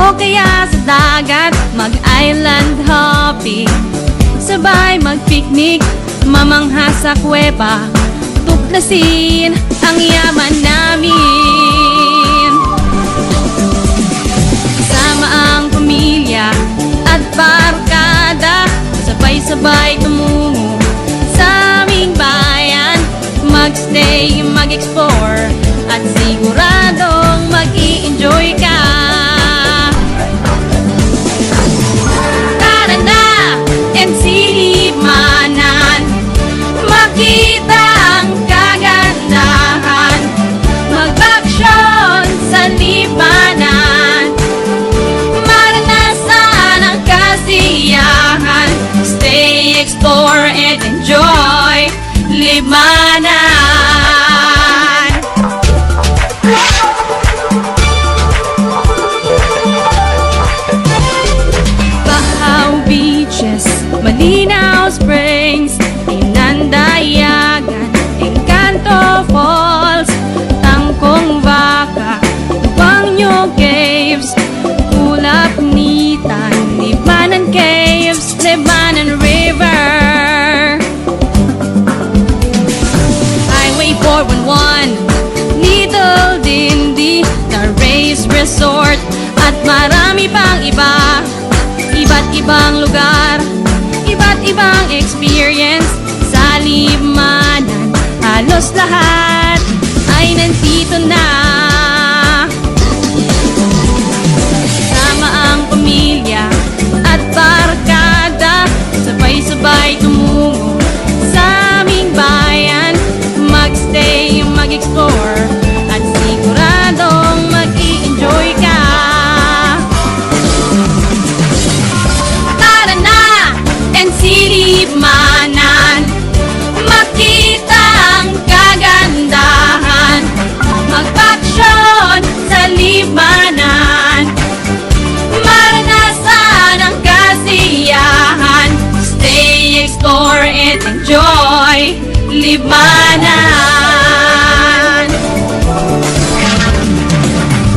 O kaya sa dagat, mag-island hopping, sabay mag-picnic, mamangha sa kuweba, tuklasin ang yaman namin. Kasama ang pamilya at barkada, sabay-sabay tumungo sa aming bayan, magstay, mag-explore, at siguradong mag-i-enjoy ka. Tara na, SEELibmanan, makita ang kagandahan, mag-aksyon sa Libmanan, maranasan ang kasiyahan, stay, explore, and enjoy Libmanan. Bahaw Beaches, Malinaw Springs, Inandayagan, Encanto Falls, Tangkong Baka, Bangyo Caves, Ulap Nitan, Libmanan Caves, Libmanan River, Highway 411, Little Dindi, The Race Resort, at marami pang iba. Iba't ibang lugar, iba't ibang experience sa Libmanan, halos lahat ay nandito na. Sama ang pamilya at barkada, sabay-sabay tumungo sa aming bayan, magstay, mag-explore, at siguradong mag-i-enjoy ka. Tara na, SEELibmanan, makita ang kagandahan, mag-aksyon sa Libmanan, maranasan ang kasiyahan, stay, explore, and enjoy Libmanan.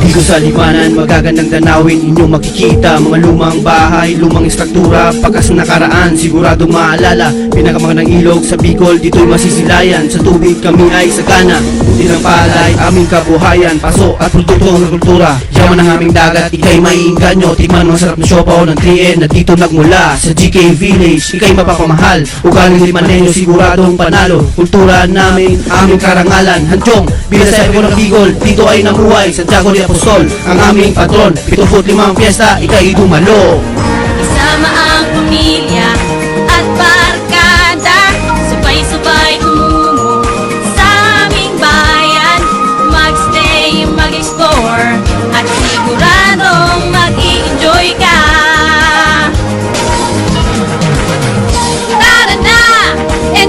Dito sa Libmanan, magagandang tanawin inyong makikita, mga lumang bahay, lumang istruktura, pagkas nakaraan, siguradong maalala. Pinakamagandang ilog sa Bikol, dito'y masisilayan, sa tubig kami ay sagana, hindi ng palay, aming kabuhayan, paso at produkto ng kultura. Yaman ang aming dagat, ikay maiinganyo, tikman ang sarap na siopaw ng 3N na dito nagmula sa GK Village, ikay mapapamahal, ugaling Limanenyo siguradong panalo, kultura namin, aming karangalan, hansyong, binasay ko ng Bicol, dito ay namuhay, Santiago de Apostol, ang aming patron, 75 piyesta, ikay dumalo. Isama ang pamilya at barkada, sabay-sabay tumungo sa aming bayan, magstay, mag-explore, at siguradong mag-i-enjoy ka. Tara na,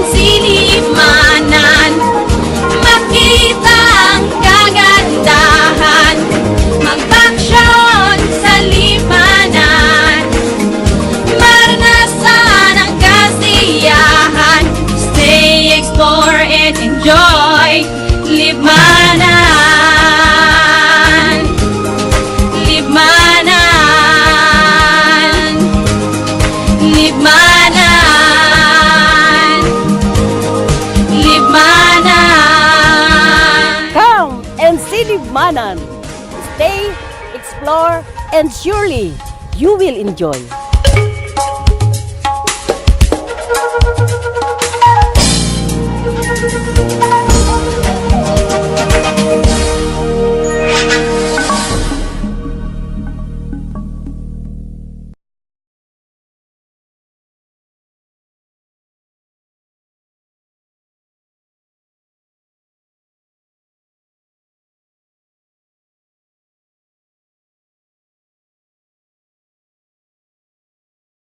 SEELibmanan, makita ang kagandahan, mag-aksyon sa Libmanan, maranasan ang kasiyahan, stay, explore, and enjoy Libmanan. Libmanan, Libmanan, Libmanan. Come and see Libmanan. Stay, explore, and surely you will enjoy.